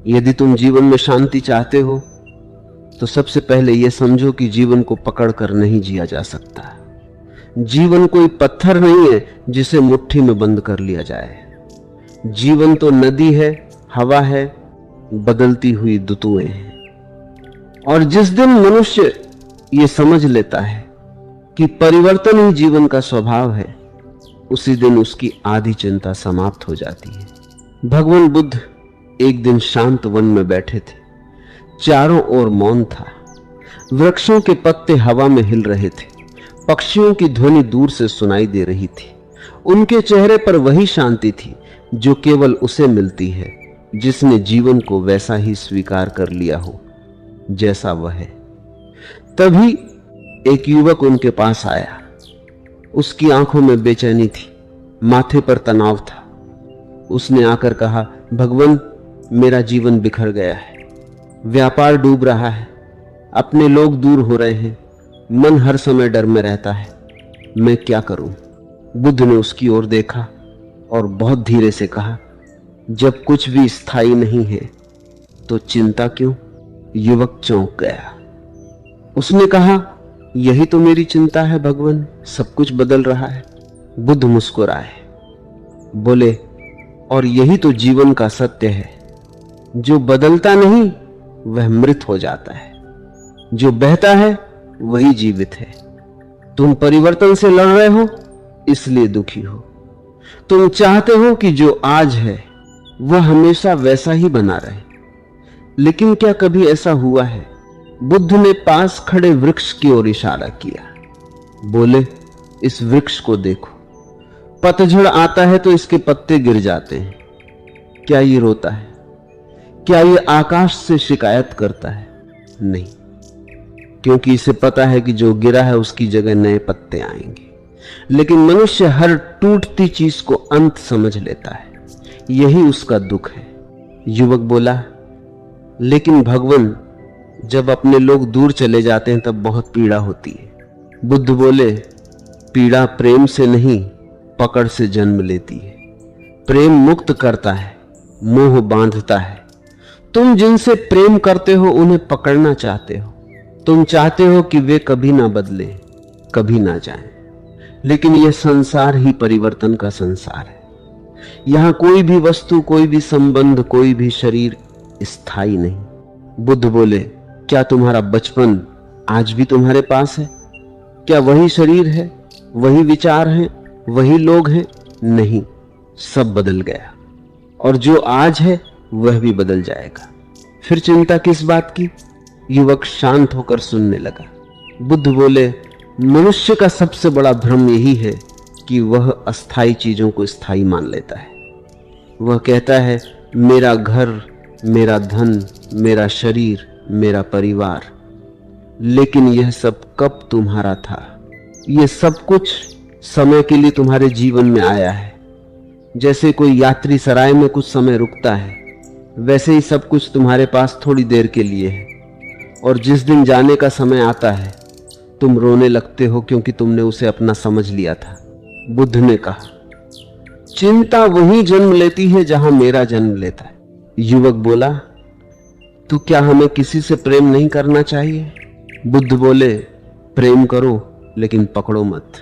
यदि तुम जीवन में शांति चाहते हो तो सबसे पहले यह समझो कि जीवन को पकड़कर नहीं जिया जा सकता। जीवन कोई पत्थर नहीं है जिसे मुट्ठी में बंद कर लिया जाए। जीवन तो नदी है, हवा है, बदलती हुई ऋतुएं हैं। और जिस दिन मनुष्य ये समझ लेता है कि परिवर्तन ही जीवन का स्वभाव है, उसी दिन उसकी आधी चिंता समाप्त हो जाती है। भगवान बुद्ध एक दिन शांत वन में बैठे थे। चारों ओर मौन था। वृक्षों के पत्ते हवा में हिल रहे थे। पक्षियों की ध्वनि दूर से सुनाई दे रही थी। उनके चेहरे पर वही शांति थी जो केवल उसे मिलती है जिसने जीवन को वैसा ही स्वीकार कर लिया हो जैसा वह है। तभी एक युवक उनके पास आया। उसकी आंखों में बेचैनी थी, माथे पर तनाव था। उसने आकर कहा, भगवान, मेरा जीवन बिखर गया है। व्यापार डूब रहा है, अपने लोग दूर हो रहे हैं, मन हर समय डर में रहता है। मैं क्या करूं? बुद्ध ने उसकी ओर देखा और बहुत धीरे से कहा, जब कुछ भी स्थायी नहीं है तो चिंता क्यों? युवक चौंक गया। उसने कहा, यही तो मेरी चिंता है भगवान, सब कुछ बदल रहा है। बुद्ध मुस्कुराए, बोले, और यही तो जीवन का सत्य है। जो बदलता नहीं वह मृत हो जाता है, जो बहता है वही जीवित है। तुम परिवर्तन से लड़ रहे हो इसलिए दुखी हो। तुम चाहते हो कि जो आज है वह हमेशा वैसा ही बना रहे, लेकिन क्या कभी ऐसा हुआ है? बुद्ध ने पास खड़े वृक्ष की ओर इशारा किया। बोले, इस वृक्ष को देखो। पतझड़ आता है तो इसके पत्ते गिर जाते हैं। क्या ये रोता है? क्या ये आकाश से शिकायत करता है? नहीं, क्योंकि इसे पता है कि जो गिरा है उसकी जगह नए पत्ते आएंगे। लेकिन मनुष्य हर टूटती चीज को अंत समझ लेता है, यही उसका दुख है। युवक बोला, लेकिन भगवान, जब अपने लोग दूर चले जाते हैं तब बहुत पीड़ा होती है। बुद्ध बोले, पीड़ा प्रेम से नहीं पकड़ से जन्म लेती है। प्रेम मुक्त करता है, मोह बांधता है। तुम जिनसे प्रेम करते हो उन्हें पकड़ना चाहते हो। तुम चाहते हो कि वे कभी ना बदले, कभी ना जाएं। लेकिन यह संसार ही परिवर्तन का संसार है। यहां कोई भी वस्तु, कोई भी संबंध, कोई भी शरीर स्थायी नहीं। बुद्ध बोले, क्या तुम्हारा बचपन आज भी तुम्हारे पास है? क्या वही शरीर है, वही विचार है, वही लोग हैं? नहीं, सब बदल गया, और जो आज है वह भी बदल जाएगा। फिर चिंता किस बात की? युवक शांत होकर सुनने लगा। बुद्ध बोले, मनुष्य का सबसे बड़ा भ्रम यही है कि वह अस्थायी चीजों को स्थायी मान लेता है। वह कहता है, मेरा घर, मेरा धन, मेरा शरीर, मेरा परिवार। लेकिन यह सब कब तुम्हारा था? यह सब कुछ समय के लिए तुम्हारे जीवन में आया है। जैसे कोई यात्री सराय में कुछ समय रुकता है, वैसे ही सब कुछ तुम्हारे पास थोड़ी देर के लिए है। और जिस दिन जाने का समय आता है तुम रोने लगते हो क्योंकि तुमने उसे अपना समझ लिया था। बुद्ध ने कहा, चिंता वहीं जन्म लेती है जहां मेरा जन्म लेता है। युवक बोला, तो क्या हमें किसी से प्रेम नहीं करना चाहिए? बुद्ध बोले, प्रेम करो लेकिन पकड़ो मत।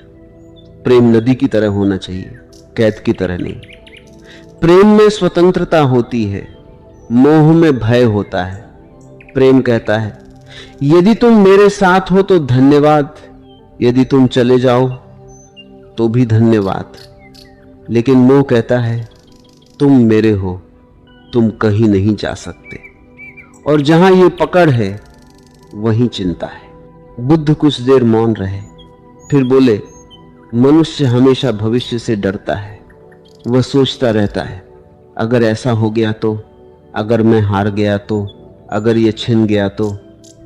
प्रेम नदी की तरह होना चाहिए, कैद की तरह नहीं। प्रेम में स्वतंत्रता होती है, मोह में भय होता है। प्रेम कहता है, यदि तुम मेरे साथ हो तो धन्यवाद, यदि तुम चले जाओ तो भी धन्यवाद। लेकिन मोह कहता है, तुम मेरे हो, तुम कहीं नहीं जा सकते। और जहां ये पकड़ है वहीं चिंता है। बुद्ध कुछ देर मौन रहे, फिर बोले, मनुष्य हमेशा भविष्य से डरता है। वह सोचता रहता है, अगर ऐसा हो गया तो, अगर मैं हार गया तो, अगर ये छिन गया तो।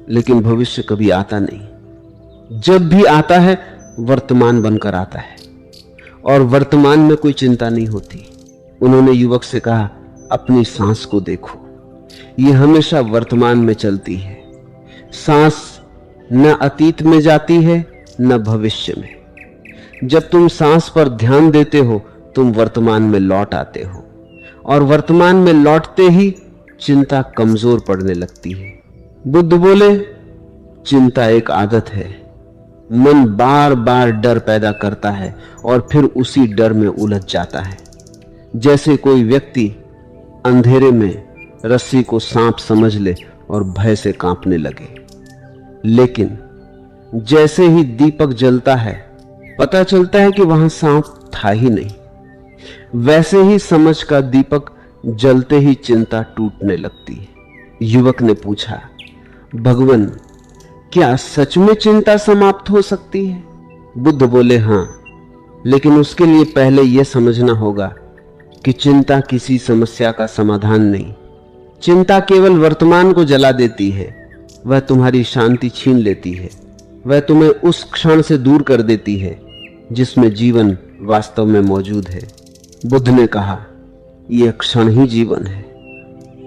लेकिन भविष्य कभी आता नहीं। जब भी आता है वर्तमान बनकर आता है, और वर्तमान में कोई चिंता नहीं होती। उन्होंने युवक से कहा, अपनी सांस को देखो, ये हमेशा वर्तमान में चलती है। सांस न अतीत में जाती है न भविष्य में। जब तुम सांस पर ध्यान देते हो तुम वर्तमान में लौट आते हो, और वर्तमान में लौटते ही चिंता कमजोर पड़ने लगती है। बुद्ध बोले, चिंता एक आदत है। मन बार बार डर पैदा करता है और फिर उसी डर में उलझ जाता है। जैसे कोई व्यक्ति अंधेरे में रस्सी को सांप समझ ले और भय से कांपने लगे। लेकिन जैसे ही दीपक जलता है, पता चलता है कि वहां सांप था ही नहीं। वैसे ही समझ का दीपक जलते ही चिंता टूटने लगती है। युवक ने पूछा, भगवान, क्या सच में चिंता समाप्त हो सकती है? बुद्ध बोले, हां, लेकिन उसके लिए पहले यह समझना होगा कि चिंता किसी समस्या का समाधान नहीं। चिंता केवल वर्तमान को जला देती है। वह तुम्हारी शांति छीन लेती है। वह तुम्हें उस क्षण से दूर कर देती है जिसमें जीवन वास्तव में मौजूद है। बुद्ध ने कहा, यह क्षण ही जीवन है।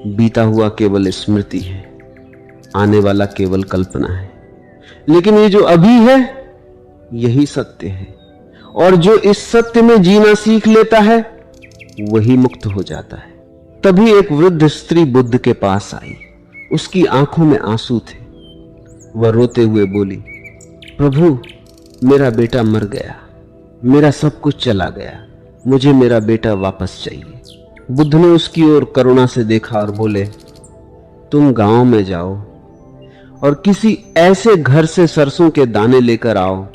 बीता हुआ केवल स्मृति है, आने वाला केवल कल्पना है। लेकिन ये जो अभी है, यही सत्य है। और जो इस सत्य में जीना सीख लेता है, वही मुक्त हो जाता है। तभी एक वृद्ध स्त्री बुद्ध के पास आई। उसकी आंखों में आंसू थे। वह रोते हुए बोली, प्रभु, मेरा बेटा मर गया। मेरा सब कुछ चला गया। मुझे मेरा बेटा वापस चाहिए। बुद्ध ने उसकी ओर करुणा से देखा और बोले, तुम गांव में जाओ और किसी ऐसे घर से सरसों के दाने लेकर आओ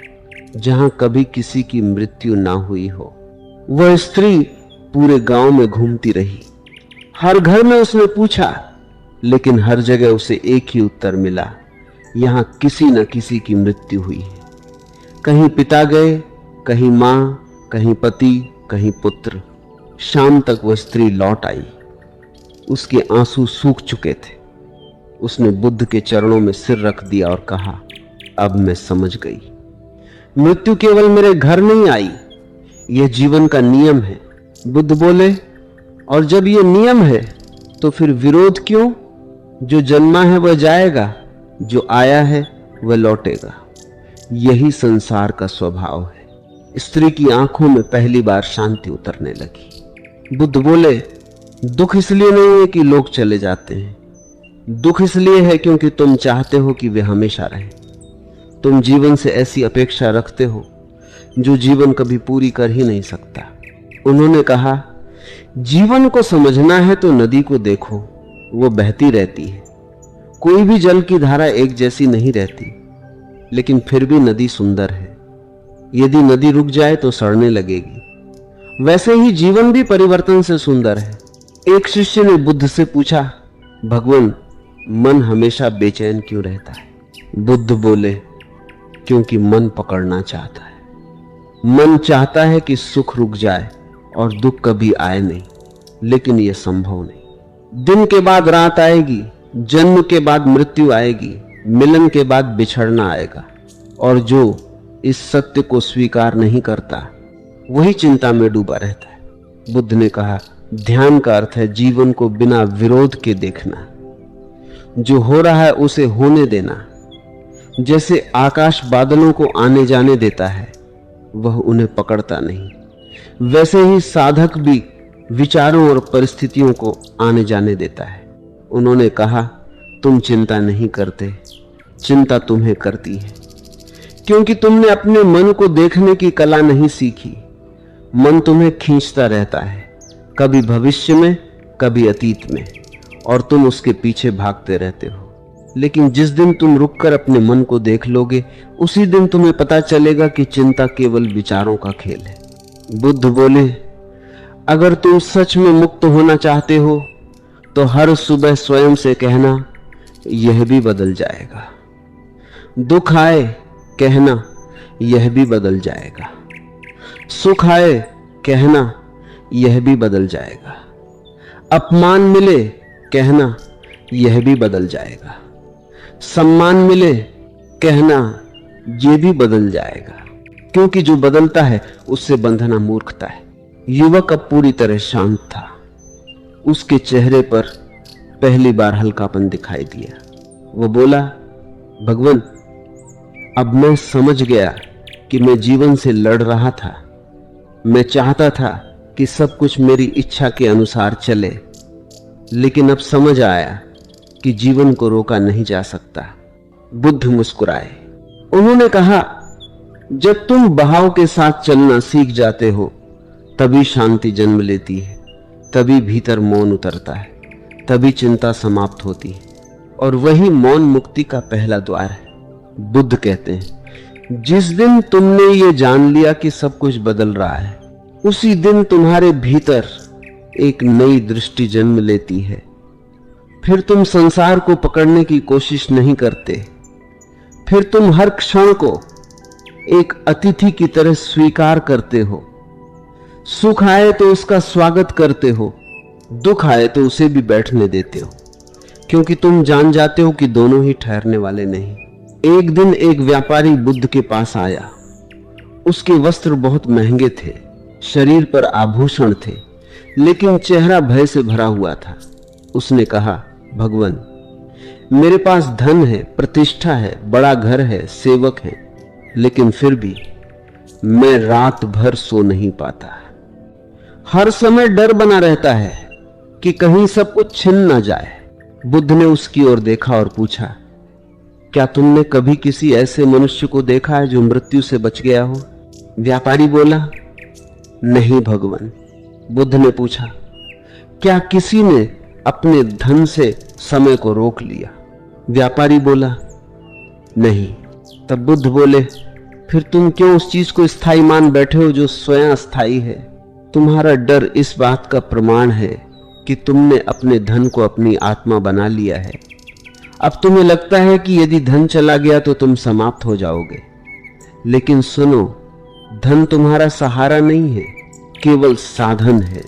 जहां कभी किसी की मृत्यु ना हुई हो। वह स्त्री पूरे गांव में घूमती रही। हर घर में उसने पूछा, लेकिन हर जगह उसे एक ही उत्तर मिला, यहां किसी न किसी की मृत्यु हुई है। कहीं पिता गए, कहीं मां, कहीं पति, कहीं पुत्र। शाम तक वह स्त्री लौट आई। उसके आंसू सूख चुके थे। उसने बुद्ध के चरणों में सिर रख दिया और कहा, अब मैं समझ गई। मृत्यु केवल मेरे घर नहीं आई, यह जीवन का नियम है। बुद्ध बोले, और जब यह नियम है तो फिर विरोध क्यों? जो जन्मा है वह जाएगा, जो आया है वह लौटेगा। यही संसार का स्वभाव है। स्त्री की आंखों में पहली बार शांति उतरने लगी। बुद्ध बोले, दुख इसलिए नहीं है कि लोग चले जाते हैं। दुख इसलिए है क्योंकि तुम चाहते हो कि वे हमेशा रहें। तुम जीवन से ऐसी अपेक्षा रखते हो जो जीवन कभी पूरी कर ही नहीं सकता। उन्होंने कहा, जीवन को समझना है तो नदी को देखो, वो बहती रहती है। कोई भी जल की धारा एक जैसी नहीं रहती, लेकिन फिर भी नदी सुंदर है। यदि नदी रुक जाए तो सड़ने लगेगी। वैसे ही जीवन भी परिवर्तन से सुंदर है। एक शिष्य ने बुद्ध से पूछा, भगवान, मन हमेशा बेचैन क्यों रहता है? बुद्ध बोले, क्योंकि मन पकड़ना चाहता है। मन चाहता है कि सुख रुक जाए और दुख कभी आए नहीं, लेकिन यह संभव नहीं। दिन के बाद रात आएगी, जन्म के बाद मृत्यु आएगी, मिलन के बाद बिछड़ना आएगा। और जो इस सत्य को स्वीकार नहीं करता, वही चिंता में डूबा रहता है। बुद्ध ने कहा, ध्यान का अर्थ है जीवन को बिना विरोध के देखना। जो हो रहा है उसे होने देना। जैसे आकाश बादलों को आने जाने देता है, वह उन्हें पकड़ता नहीं, वैसे ही साधक भी विचारों और परिस्थितियों को आने जाने देता है। उन्होंने कहा, तुम चिंता नहीं करते, चिंता तुम्हें करती है, क्योंकि तुमने अपने मन को देखने की कला नहीं सीखी। मन तुम्हें खींचता रहता है, कभी भविष्य में, कभी अतीत में, और तुम उसके पीछे भागते रहते हो। लेकिन जिस दिन तुम रुककर अपने मन को देख लोगे, उसी दिन तुम्हें पता चलेगा कि चिंता केवल विचारों का खेल है। बुद्ध बोले, अगर तुम सच में मुक्त होना चाहते हो तो हर सुबह स्वयं से कहना, यह भी बदल जाएगा। दुख आए, कहना, यह भी बदल जाएगा। सुख आए, कहना, यह भी बदल जाएगा। अपमान मिले, कहना, यह भी बदल जाएगा। सम्मान मिले, कहना, यह भी बदल जाएगा। क्योंकि जो बदलता है उससे बंधना मूर्खता है। युवक अब पूरी तरह शांत था। उसके चेहरे पर पहली बार हल्कापन दिखाई दिया। वो बोला, भगवान, अब मैं समझ गया कि मैं जीवन से लड़ रहा था। मैं चाहता था कि सब कुछ मेरी इच्छा के अनुसार चले, लेकिन अब समझ आया कि जीवन को रोका नहीं जा सकता। बुद्ध मुस्कुराए। उन्होंने कहा, जब तुम बहाव के साथ चलना सीख जाते हो तभी शांति जन्म लेती है, तभी भीतर मौन उतरता है, तभी चिंता समाप्त होती है, और वही मौन मुक्ति का पहला द्वार है। बुद्ध कहते हैं, जिस दिन तुमने ये जान लिया कि सब कुछ बदल रहा है, उसी दिन तुम्हारे भीतर एक नई दृष्टि जन्म लेती है। फिर तुम संसार को पकड़ने की कोशिश नहीं करते, फिर तुम हर क्षण को एक अतिथि की तरह स्वीकार करते हो। सुख आए तो उसका स्वागत करते हो, दुख आए तो उसे भी बैठने देते हो, क्योंकि तुम जान जाते हो कि दोनों ही ठहरने वाले नहीं। एक दिन एक व्यापारी बुद्ध के पास आया। उसके वस्त्र बहुत महंगे थे, शरीर पर आभूषण थे, लेकिन चेहरा भय से भरा हुआ था। उसने कहा, भगवान, मेरे पास धन है, प्रतिष्ठा है, बड़ा घर है, सेवक है, लेकिन फिर भी मैं रात भर सो नहीं पाता। हर समय डर बना रहता है कि कहीं सब कुछ छिन ना जाए। बुद्ध ने उसकी ओर देखा और पूछा, क्या तुमने कभी किसी ऐसे मनुष्य को देखा है जो मृत्यु से बच गया हो? व्यापारी बोला, नहीं भगवान। बुद्ध ने पूछा, क्या किसी ने अपने धन से समय को रोक लिया? व्यापारी बोला, नहीं। तब बुद्ध बोले, फिर तुम क्यों उस चीज को स्थायी मान बैठे हो जो स्वयं अस्थायी है? तुम्हारा डर इस बात का प्रमाण है कि तुमने अपने धन को अपनी आत्मा बना लिया है। अब तुम्हें लगता है कि यदि धन चला गया तो तुम समाप्त हो जाओगे, लेकिन सुनो, धन तुम्हारा सहारा नहीं है, केवल साधन है।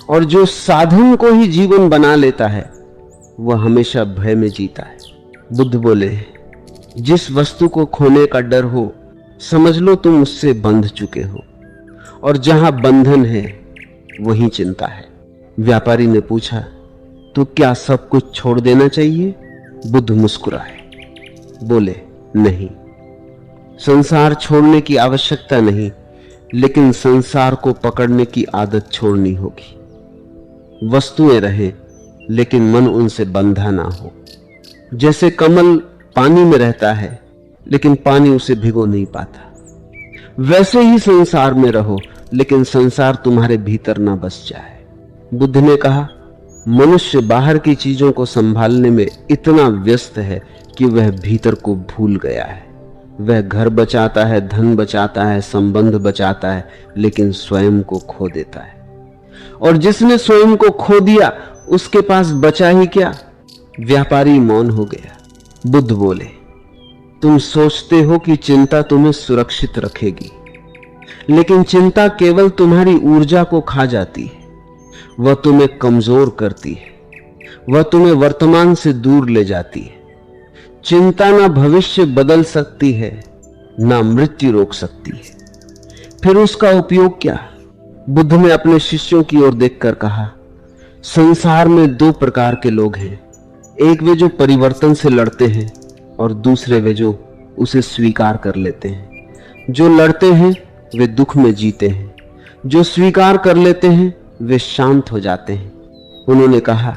और जो साधन को ही जीवन बना लेता है वह हमेशा भय में जीता है। बुद्ध बोले, जिस वस्तु को खोने का डर हो, समझ लो तुम उससे बंध चुके हो, और जहां बंधन है वहीं चिंता है। व्यापारी ने पूछा, तो क्या सब कुछ छोड़ देना चाहिए? बुद्ध मुस्कुराए, बोले, नहीं, संसार छोड़ने की आवश्यकता नहीं, लेकिन संसार को पकड़ने की आदत छोड़नी होगी। वस्तुएं रहे, लेकिन मन उनसे बंधा ना हो। जैसे कमल पानी में रहता है, लेकिन पानी उसे भिगो नहीं पाता, वैसे ही संसार में रहो, लेकिन संसार तुम्हारे भीतर ना बस जाए। बुद्ध ने कहा, मनुष्य बाहर की चीजों को संभालने में इतना व्यस्त है कि वह भीतर को भूल गया है। वह घर बचाता है, धन बचाता है, संबंध बचाता है, लेकिन स्वयं को खो देता है। और जिसने स्वयं को खो दिया उसके पास बचा ही क्या? व्यापारी मौन हो गया। बुद्ध बोले, तुम सोचते हो कि चिंता तुम्हें सुरक्षित रखेगी, लेकिन चिंता केवल तुम्हारी ऊर्जा को खा जाती है। वह तुम्हें कमजोर करती है, वह तुम्हें वर्तमान से दूर ले जाती है। चिंता ना भविष्य बदल सकती है, ना मृत्यु रोक सकती है। फिर उसका उपयोग क्या? बुद्ध ने अपने शिष्यों की ओर देखकर कहा, संसार में दो प्रकार के लोग हैं, एक वे जो परिवर्तन से लड़ते हैं और दूसरे वे जो उसे स्वीकार कर लेते हैं। जो लड़ते हैं वे दुख में जीते हैं, जो स्वीकार कर लेते हैं वे शांत हो जाते हैं। उन्होंने कहा,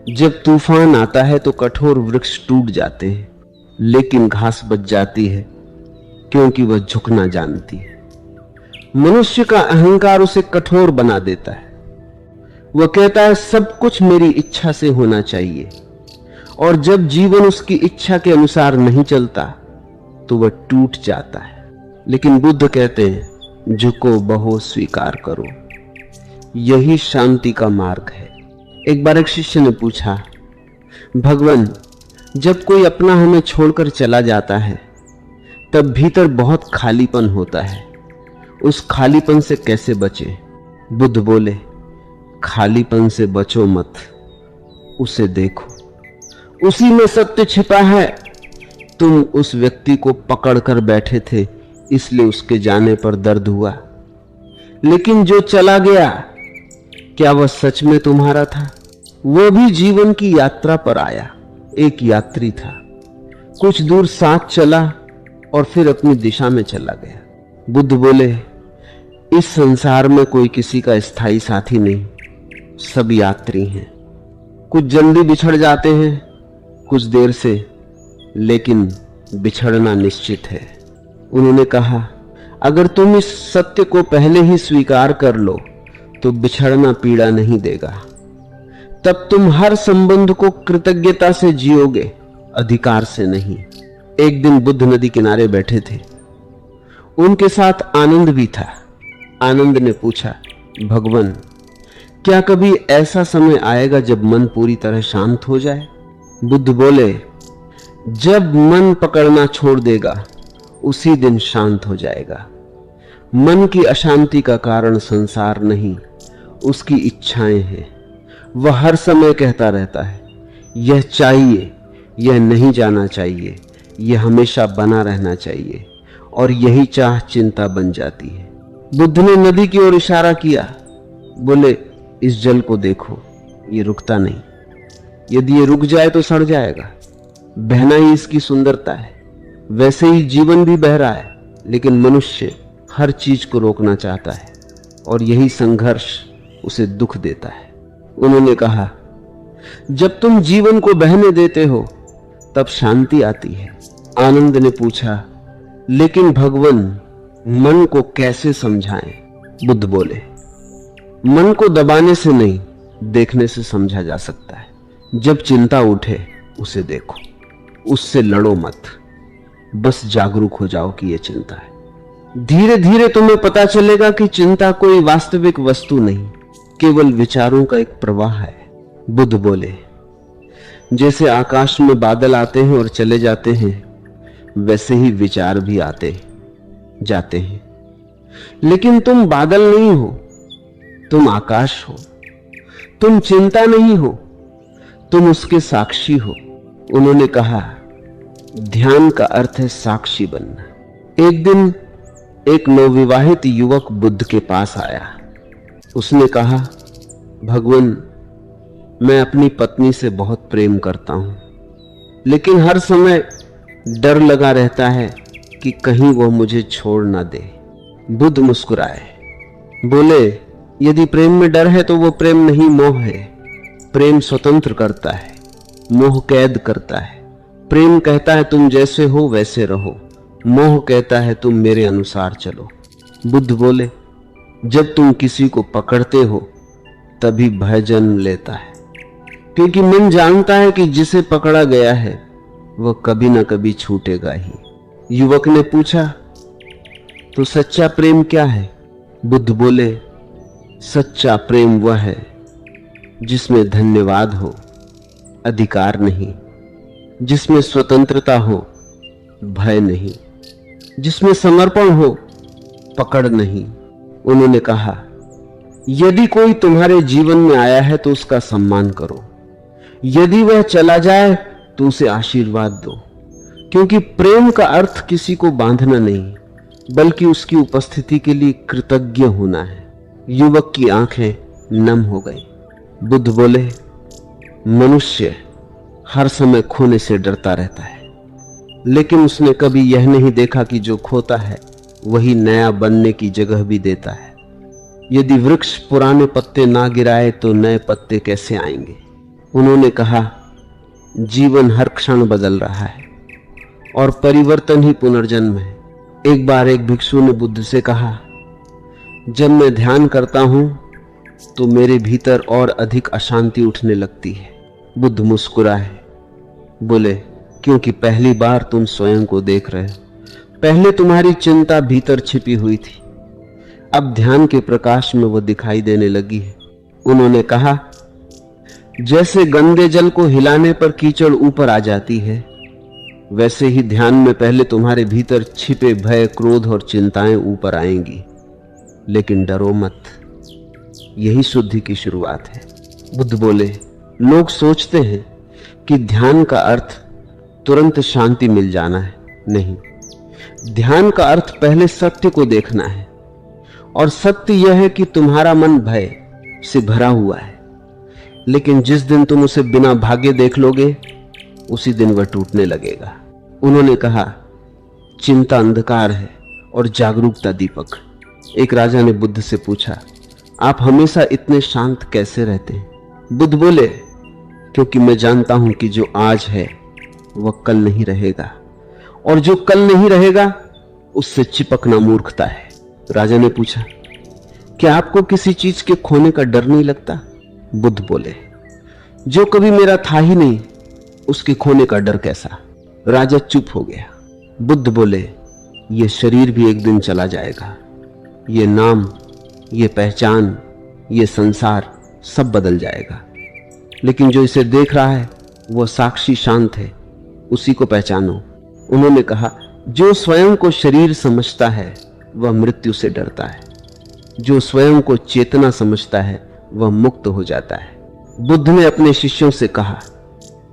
जब तूफान आता है तो कठोर वृक्ष टूट जाते हैं, लेकिन घास बच जाती है, क्योंकि वह झुकना जानती है। मनुष्य का अहंकार उसे कठोर बना देता है। वह कहता है सब कुछ मेरी इच्छा से होना चाहिए, और जब जीवन उसकी इच्छा के अनुसार नहीं चलता तो वह टूट जाता है। लेकिन बुद्ध कहते हैं, झुको बहो स्वीकार करो, यही शांति का मार्ग है। एक बार एक शिष्य ने पूछा, भगवान, जब कोई अपना हमें छोड़कर चला जाता है तब भीतर बहुत खालीपन होता है, उस खालीपन से कैसे बचे? बुद्ध बोले, खालीपन से बचो मत, उसे देखो, उसी में सत्य छिपा है। तुम उस व्यक्ति को पकड़कर बैठे थे, इसलिए उसके जाने पर दर्द हुआ, लेकिन जो चला गया, क्या वह सच में तुम्हारा था? वह भी जीवन की यात्रा पर आया, एक यात्री था, कुछ दूर साथ चला और फिर अपनी दिशा में चला गया। बुद्ध बोले, इस संसार में कोई किसी का स्थायी साथी नहीं, सब यात्री हैं, कुछ जल्दी बिछड़ जाते हैं, कुछ देर से, लेकिन बिछड़ना निश्चित है। उन्होंने कहा, अगर तुम इस सत्य को पहले ही स्वीकार कर लो तो बिछड़ना पीड़ा नहीं देगा। तब तुम हर संबंध को कृतज्ञता से जियोगे, अधिकार से नहीं। एक दिन बुद्ध नदी किनारे बैठे थे, उनके साथ आनंद भी था। आनंद ने पूछा, भगवान, क्या कभी ऐसा समय आएगा जब मन पूरी तरह शांत हो जाए? बुद्ध बोले, जब मन पकड़ना छोड़ देगा उसी दिन शांत हो जाएगा। मन की अशांति का कारण संसार नहीं, उसकी इच्छाएं हैं। वह हर समय कहता रहता है, यह चाहिए, यह नहीं जाना चाहिए, यह हमेशा बना रहना चाहिए, और यही चाह चिंता बन जाती है। बुद्ध ने नदी की ओर इशारा किया, बोले, इस जल को देखो, ये रुकता नहीं। यदि ये रुक जाए तो सड़ जाएगा। बहना ही इसकी सुंदरता है। वैसे ही जीवन भी बह रहा है, लेकिन मनुष्य हर चीज को रोकना चाहता है, और यही संघर्ष उसे दुख देता है। उन्होंने कहा, जब तुम जीवन को बहने देते हो तब शांति आती है। आनंद ने पूछा, लेकिन भगवान, मन को कैसे समझाएं? बुद्ध बोले, मन को दबाने से नहीं, देखने से समझा जा सकता है। जब चिंता उठे उसे देखो, उससे लड़ो मत, बस जागरूक हो जाओ कि यह चिंता है। धीरे धीरे तुम्हें पता चलेगा कि चिंता कोई वास्तविक वस्तु नहीं, केवल विचारों का एक प्रवाह है। बुद्ध बोले, जैसे आकाश में बादल आते हैं और चले जाते हैं, वैसे ही विचार भी आते जाते हैं। लेकिन तुम बादल नहीं हो, तुम आकाश हो। तुम चिंता नहीं हो, तुम उसके साक्षी हो। उन्होंने कहा, ध्यान का अर्थ है साक्षी बनना। एक दिन एक नवविवाहित युवक बुद्ध के पास आया। उसने कहा, भगवान, मैं अपनी पत्नी से बहुत प्रेम करता हूं, लेकिन हर समय डर लगा रहता है कि कहीं वह मुझे छोड़ ना दे। बुद्ध मुस्कुराए, बोले, यदि प्रेम में डर है तो वो प्रेम नहीं, मोह है। प्रेम स्वतंत्र करता है, मोह कैद करता है। प्रेम कहता है तुम जैसे हो वैसे रहो, मोह कहता है तुम मेरे अनुसार चलो। बुद्ध बोले, जब तुम किसी को पकड़ते हो तभी भय जन्म लेता है, क्योंकि मन जानता है कि जिसे पकड़ा गया है वह कभी ना कभी छूटेगा ही। युवक ने पूछा, तो सच्चा प्रेम क्या है? बुद्ध बोले, सच्चा प्रेम वह है जिसमें धन्यवाद हो, अधिकार नहीं, जिसमें स्वतंत्रता हो, भय नहीं, जिसमें समर्पण हो, पकड़ नहीं। उन्होंने कहा, यदि कोई तुम्हारे जीवन में आया है तो उसका सम्मान करो, यदि वह चला जाए तो उसे आशीर्वाद दो, क्योंकि प्रेम का अर्थ किसी को बांधना नहीं, बल्कि उसकी उपस्थिति के लिए कृतज्ञ होना है। युवक की आंखें नम हो गई। बुद्ध बोले, मनुष्य हर समय खोने से डरता रहता है, लेकिन उसने कभी यह नहीं देखा कि जो खोता है वही नया बनने की जगह भी देता है। यदि वृक्ष पुराने पत्ते ना गिराए तो नए पत्ते कैसे आएंगे? उन्होंने कहा, जीवन हर क्षण बदल रहा है और परिवर्तन ही पुनर्जन्म है। एक बार एक भिक्षु ने बुद्ध से कहा, जब मैं ध्यान करता हूं तो मेरे भीतर और अधिक अशांति उठने लगती है। बुद्ध मुस्कुराए, बोले, क्योंकि पहली बार तुम स्वयं को देख रहे हो। पहले तुम्हारी चिंता भीतर छिपी हुई थी, अब ध्यान के प्रकाश में वो दिखाई देने लगी है। उन्होंने कहा, जैसे गंदे जल को हिलाने पर कीचड़ ऊपर आ जाती है, वैसे ही ध्यान में पहले तुम्हारे भीतर छिपे भय, क्रोध और चिंताएं ऊपर आएंगी, लेकिन डरो मत, यही शुद्धि की शुरुआत है। बुद्ध बोले, लोग सोचते हैं कि ध्यान का अर्थ तुरंत शांति मिल जाना है। नहीं, ध्यान का अर्थ पहले सत्य को देखना है, और सत्य यह है कि तुम्हारा मन भय से भरा हुआ है, लेकिन जिस दिन तुम उसे बिना भागे देख लोगे उसी दिन वह टूटने लगेगा। उन्होंने कहा, चिंता अंधकार है और जागरूकता दीपक। एक राजा ने बुद्ध से पूछा, आप हमेशा इतने शांत कैसे रहते हैं? बुद्ध बोले, क्योंकि मैं जानता हूं कि जो आज है वह कल नहीं रहेगा, और जो कल नहीं रहेगा उससे चिपकना मूर्खता है। राजा ने पूछा, क्या आपको किसी चीज के खोने का डर नहीं लगता? बुद्ध बोले, जो कभी मेरा था ही नहीं उसके खोने का डर कैसा? राजा चुप हो गया। बुद्ध बोले, ये शरीर भी एक दिन चला जाएगा, ये नाम, ये पहचान, ये संसार सब बदल जाएगा, लेकिन जो इसे देख रहा है वह साक्षी शांत है, उसी को पहचानो। उन्होंने कहा, जो स्वयं को शरीर समझता है वह मृत्यु से डरता है, जो स्वयं को चेतना समझता है वह मुक्त हो जाता है। बुद्ध ने अपने शिष्यों से कहा,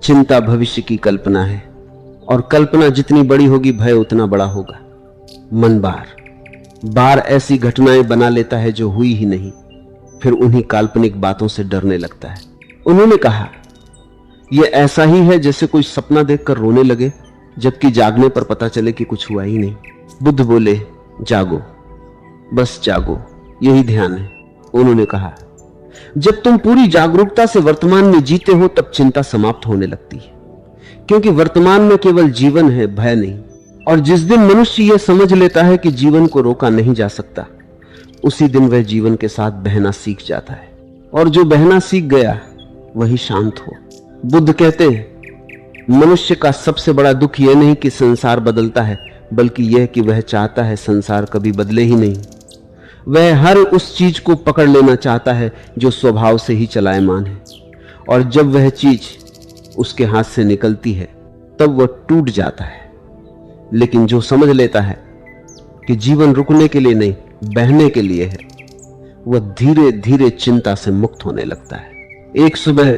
चिंता भविष्य की कल्पना है, और कल्पना जितनी बड़ी होगी भय उतना बड़ा होगा। मन बार ऐसी घटनाएं बना लेता है जो हुई ही नहीं, फिर उन्हीं काल्पनिक बातों से डरने लगता है। उन्होंने कहा, यह ऐसा ही है जैसे कोई सपना देखकर रोने लगे जबकि जागने पर पता चले कि कुछ हुआ ही नहीं। बुद्ध बोले, जागो, बस जागो, यही ध्यान है। उन्होंने कहा, जब तुम पूरी जागरूकता से वर्तमान में जीते हो तब चिंता समाप्त होने लगती है, क्योंकि वर्तमान में केवल जीवन है, भय नहीं। और जिस दिन मनुष्य यह समझ लेता है कि जीवन को रोका नहीं जा सकता, उसी दिन वह जीवन के साथ बहना सीख जाता है, और जो बहना सीख गया वही शांत हो। बुद्ध कहते हैं, मनुष्य का सबसे बड़ा दुख यह नहीं कि संसार बदलता है, बल्कि यह कि वह चाहता है संसार कभी बदले ही नहीं। वह हर उस चीज को पकड़ लेना चाहता है जो स्वभाव से ही चलायमान है, और जब वह चीज उसके हाथ से निकलती है तब वह टूट जाता है। लेकिन जो समझ लेता है कि जीवन रुकने के लिए नहीं, बहने के लिए है, वह धीरे धीरे चिंता से मुक्त होने लगता है। एक सुबह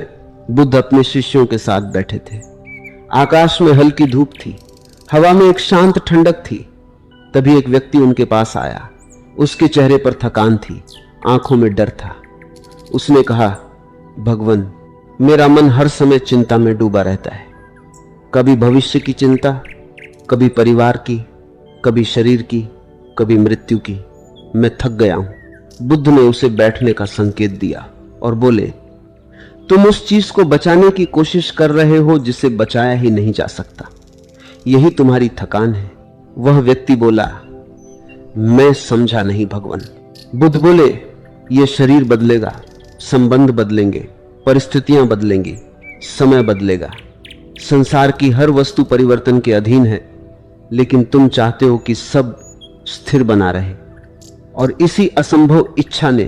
बुद्ध अपने शिष्यों के साथ बैठे थे। आकाश में हल्की धूप थी, हवा में एक शांत ठंडक थी। तभी एक व्यक्ति उनके पास आया। उसके चेहरे पर थकान थी, आंखों में डर था। उसने कहा, भगवान, मेरा मन हर समय चिंता में डूबा रहता है, कभी भविष्य की चिंता, कभी परिवार की, कभी शरीर की, कभी मृत्यु की। मैं थक गया हूं। बुद्ध ने उसे बैठने का संकेत दिया और बोले, तुम उस चीज को बचाने की कोशिश कर रहे हो जिसे बचाया ही नहीं जा सकता, यही तुम्हारी थकान है। वह व्यक्ति बोला, मैं समझा नहीं भगवान। बुद्ध बोले, यह शरीर बदलेगा, संबंध बदलेंगे, परिस्थितियां बदलेंगी, समय बदलेगा, संसार की हर वस्तु परिवर्तन के अधीन है, लेकिन तुम चाहते हो कि सब स्थिर बना रहे, और इसी असंभव इच्छा ने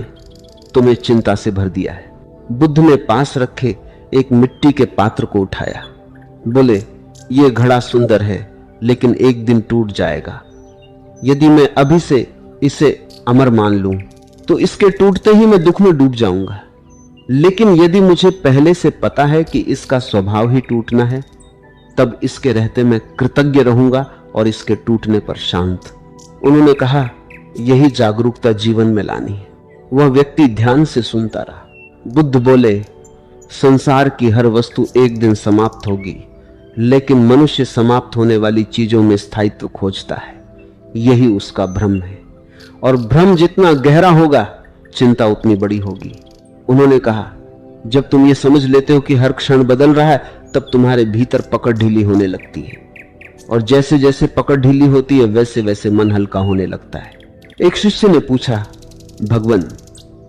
तुम्हें चिंता से भर दिया है। बुद्ध ने पास रखे एक मिट्टी के पात्र को उठाया। बोले, यह घड़ा सुंदर है, लेकिन एक दिन टूट जाएगा। यदि मैं अभी से इसे अमर मान लूं तो इसके टूटते ही मैं दुख में डूब जाऊंगा, लेकिन यदि मुझे पहले से पता है कि इसका स्वभाव ही टूटना है, तब इसके रहते मैं कृतज्ञ रहूंगा और इसके टूटने पर शांत। उन्होंने कहा, यही जागरूकता जीवन में लानी है। वह व्यक्ति ध्यान से सुनता रहा। बुद्ध बोले, संसार की हर वस्तु एक दिन समाप्त होगी, लेकिन मनुष्य समाप्त होने वाली चीजों में स्थायित्व खोजता है, यही उसका भ्रम है, और भ्रम जितना गहरा होगा चिंता उतनी बड़ी होगी। उन्होंने कहा, जब तुम ये समझ लेते हो कि हर क्षण बदल रहा है, तब तुम्हारे भीतर पकड़ ढीली होने लगती है, और जैसे जैसे पकड़ ढीली होती है वैसे वैसे मन हल्का होने लगता है। एक शिष्य ने पूछा, भगवान,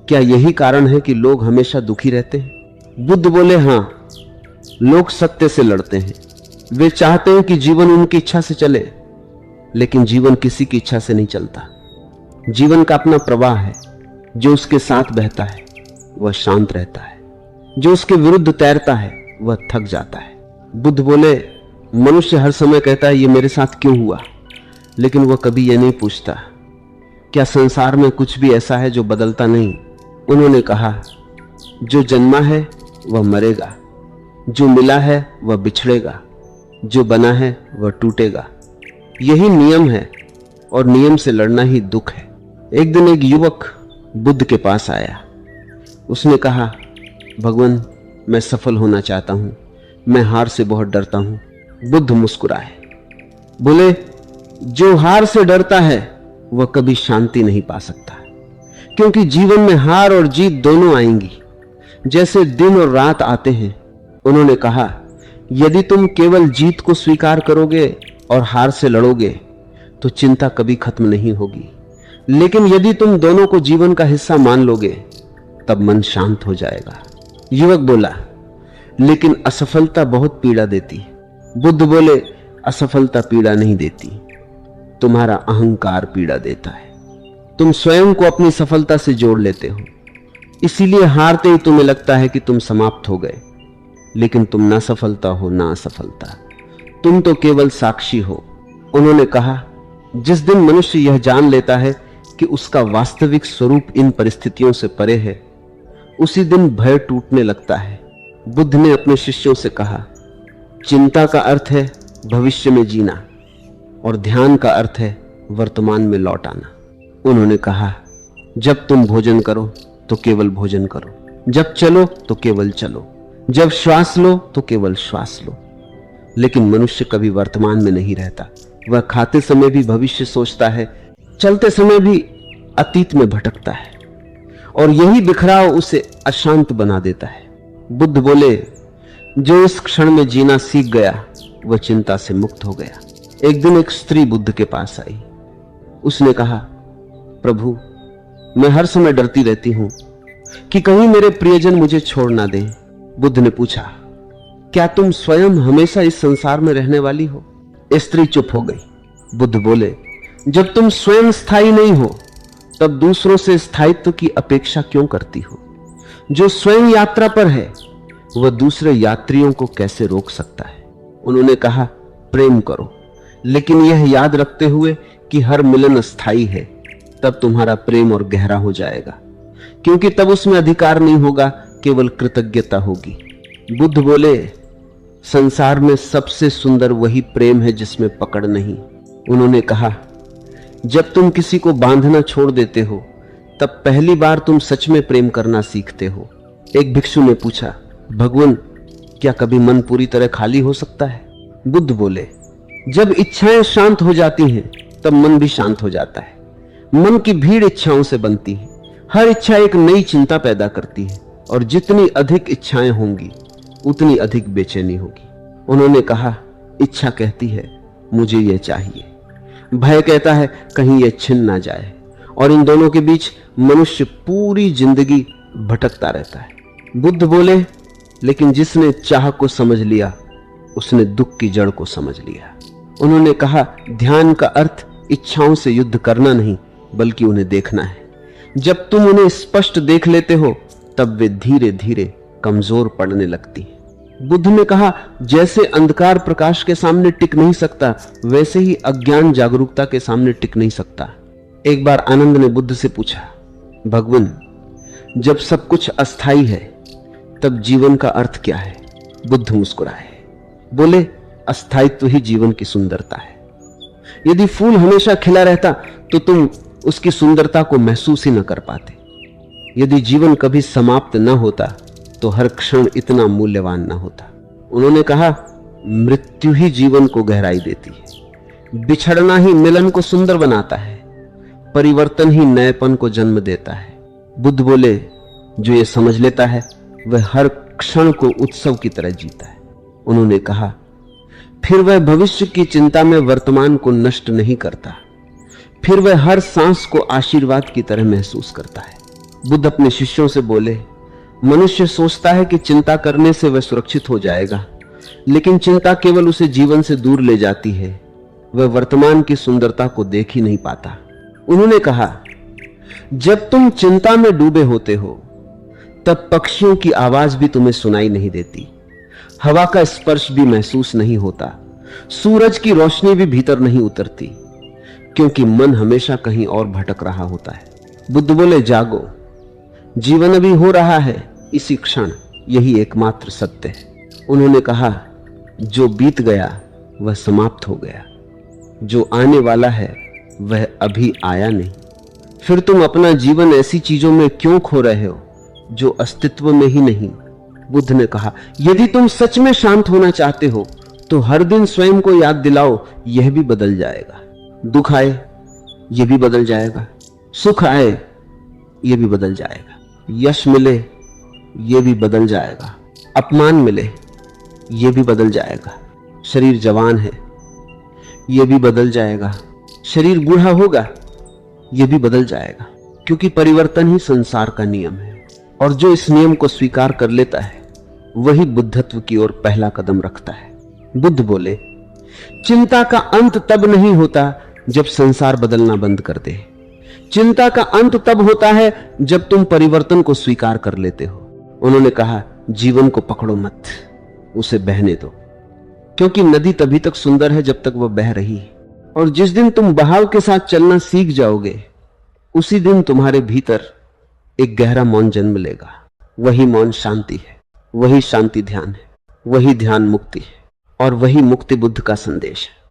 क्या यही कारण है कि लोग हमेशा दुखी रहते हैं? बुद्ध बोले, हाँ, लोग सत्य से लड़ते हैं। वे चाहते हैं कि जीवन उनकी इच्छा से चले, लेकिन जीवन किसी की इच्छा से नहीं चलता। जीवन का अपना प्रवाह है। जो उसके साथ बहता है वह शांत रहता है, जो उसके विरुद्ध तैरता है वह थक जाता है। बुद्ध बोले, मनुष्य हर समय कहता है ये मेरे साथ क्यों हुआ, लेकिन वह कभी यह नहीं पूछता, क्या संसार में कुछ भी ऐसा है जो बदलता नहीं? उन्होंने कहा, जो जन्मा है वह मरेगा, जो मिला है वह बिछड़ेगा, जो बना है वह टूटेगा। यही नियम है, और नियम से लड़ना ही दुख है। एक दिन एक युवक बुद्ध के पास आया। उसने कहा, भगवान, मैं सफल होना चाहता हूं, मैं हार से बहुत डरता हूं। बुद्ध मुस्कुराए, बोले, जो हार से डरता है वह कभी शांति नहीं पा सकता, क्योंकि जीवन में हार और जीत दोनों आएंगी, जैसे दिन और रात आते हैं। उन्होंने कहा, यदि तुम केवल जीत को स्वीकार करोगे और हार से लड़ोगे तो चिंता कभी खत्म नहीं होगी, लेकिन यदि तुम दोनों को जीवन का हिस्सा मान लोगे तब मन शांत हो जाएगा। युवक बोला, लेकिन असफलता बहुत पीड़ा देती। बुद्ध बोले, असफलता पीड़ा नहीं देती, तुम्हारा अहंकार पीड़ा देता है। तुम स्वयं को अपनी सफलता से जोड़ लेते हो, इसीलिए हारते ही तुम्हें लगता है कि तुम समाप्त हो गए, लेकिन तुम ना सफलता हो ना असफलता, तुम तो केवल साक्षी हो। उन्होंने कहा, जिस दिन मनुष्य यह जान लेता है कि उसका वास्तविक स्वरूप इन परिस्थितियों से परे है, उसी दिन भय टूटने लगता है। बुद्ध ने अपने शिष्यों से कहा, चिंता का अर्थ है भविष्य में जीना और ध्यान का अर्थ है वर्तमान में लौट आना। उन्होंने कहा, जब तुम भोजन करो तो केवल भोजन करो, जब चलो तो केवल चलो, जब श्वास लो तो केवल श्वास लो। लेकिन मनुष्य कभी वर्तमान में नहीं रहता। वह खाते समय भी भविष्य सोचता है, चलते समय भी अतीत में भटकता है, और यही बिखराव उसे अशांत बना देता है। बुद्ध बोले, जो इस क्षण में जीना सीख गया वह चिंता से मुक्त हो गया। एक दिन एक स्त्री बुद्ध के पास आई। उसने कहा, प्रभु, मैं हर समय डरती रहती हूं कि कहीं मेरे प्रियजन मुझे छोड़ ना दें। बुद्ध ने पूछा, क्या तुम स्वयं हमेशा इस संसार में रहने वाली हो? स्त्री चुप हो गई। बुद्ध बोले, जब तुम स्वयं स्थायी नहीं हो तब दूसरों से स्थायित्व की अपेक्षा क्यों करती हो? जो स्वयं यात्रा पर है वह दूसरे यात्रियों को कैसे रोक सकता है? उन्होंने कहा, प्रेम करो, लेकिन यह याद रखते हुए कि हर मिलन स्थायी है, तब तुम्हारा प्रेम और गहरा हो जाएगा, क्योंकि तब उसमें अधिकार नहीं होगा, केवल कृतज्ञता होगी। बुद्ध बोले, संसार में सबसे सुंदर वही प्रेम है जिसमें पकड़ नहीं। उन्होंने कहा, जब तुम किसी को बांधना छोड़ देते हो तब पहली बार तुम सच में प्रेम करना सीखते हो। एक भिक्षु ने पूछा, भगवान, क्या कभी मन पूरी तरह खाली हो सकता है? बुद्ध बोले, जब इच्छाएं शांत हो जाती हैं तब मन भी शांत हो जाता है। मन की भीड़ इच्छाओं से बनती है, हर इच्छा एक नई चिंता पैदा करती है, और जितनी अधिक इच्छाएं होंगी उतनी अधिक बेचैनी होगी। उन्होंने कहा, इच्छा कहती है मुझे यह चाहिए, भय कहता है कहीं यह छिन ना जाए, और इन दोनों के बीच मनुष्य पूरी जिंदगी भटकता रहता है। बुद्ध बोले, लेकिन जिसने चाह को समझ लिया उसने दुख की जड़ को समझ लिया। उन्होंने कहा, ध्यान का अर्थ इच्छाओं से युद्ध करना नहीं बल्कि उन्हें देखना है। जब तुम उन्हें स्पष्ट देख लेते हो तब वे धीरे धीरे कमजोर पड़ने लगती हैं। बुद्ध ने कहा, जैसे अंधकार प्रकाश के सामने टिक नहीं सकता, वैसे ही अज्ञान जागरूकता के सामने टिक नहीं सकता। एक बार आनंद ने बुद्ध से पूछा, भगवान, जब सब कुछ अस्थाई है तब जीवन का अर्थ क्या है? बुद्ध मुस्कुराए, बोले, अस्थायित्व ही जीवन की सुंदरता है। यदि फूल हमेशा खिला रहता तो तुम उसकी सुंदरता को महसूस ही न कर पाते। यदि जीवन कभी समाप्त न होता तो हर क्षण इतना मूल्यवान न होता। उन्होंने कहा, मृत्यु ही जीवन को गहराई देती है, बिछड़ना ही मिलन को सुंदर बनाता है, परिवर्तन ही नएपन को जन्म देता है। बुद्ध बोले, जो ये समझ लेता है वह हर क्षण को उत्सव की तरह जीता है। उन्होंने कहा, फिर वह भविष्य की चिंता में वर्तमान को नष्ट नहीं करता, फिर वह हर सांस को आशीर्वाद की तरह महसूस करता है। बुद्ध अपने शिष्यों से बोले, मनुष्य सोचता है कि चिंता करने से वह सुरक्षित हो जाएगा, लेकिन चिंता केवल उसे जीवन से दूर ले जाती है, वह वर्तमान की सुंदरता को देख ही नहीं पाता। उन्होंने कहा, जब तुम चिंता में डूबे होते हो तब पक्षियों की आवाज भी तुम्हें सुनाई नहीं देती, हवा का स्पर्श भी महसूस नहीं होता, सूरज की रोशनी भी भीतर नहीं उतरती, क्योंकि मन हमेशा कहीं और भटक रहा होता है। बुद्ध बोले, जागो, जीवन अभी हो रहा है, इसी क्षण, यही एकमात्र सत्य है। उन्होंने कहा, जो बीत गया वह समाप्त हो गया, जो आने वाला है वह अभी आया नहीं। फिर तुम अपना जीवन ऐसी चीजों में क्यों खो रहे हो जो अस्तित्व में ही नहीं? बुद्ध ने कहा, यदि तुम सच में शांत होना चाहते हो तो हर दिन स्वयं को याद दिलाओ, यह भी बदल जाएगा। दुख आए, यह भी बदल जाएगा, सुख आए, ये भी बदल जाएगा। यश मिले ये भी बदल जाएगा। अपमान मिले ये भी बदल जाएगा। शरीर जवान है ये भी बदल जाएगा। शरीर बूढ़ा होगा ये भी बदल जाएगा, क्योंकि परिवर्तन ही संसार का नियम है। और जो इस नियम को स्वीकार कर लेता है वही बुद्धत्व की ओर पहला कदम रखता है। बुद्ध बोले, चिंता का अंत तब नहीं होता जब संसार बदलना बंद कर दे। चिंता का अंत तब होता है जब तुम परिवर्तन को स्वीकार कर लेते हो। उन्होंने कहा, जीवन को पकड़ो मत, उसे बहने दो, क्योंकि नदी तभी तक सुंदर है जब तक वह बह रही है। और जिस दिन तुम बहाव के साथ चलना सीख जाओगे उसी दिन तुम्हारे भीतर एक गहरा मौन जन्म लेगा। वही मौन शांति है, वही शांति ध्यान है, वही ध्यान मुक्ति है, और वही मुक्ति बुद्ध का संदेश है।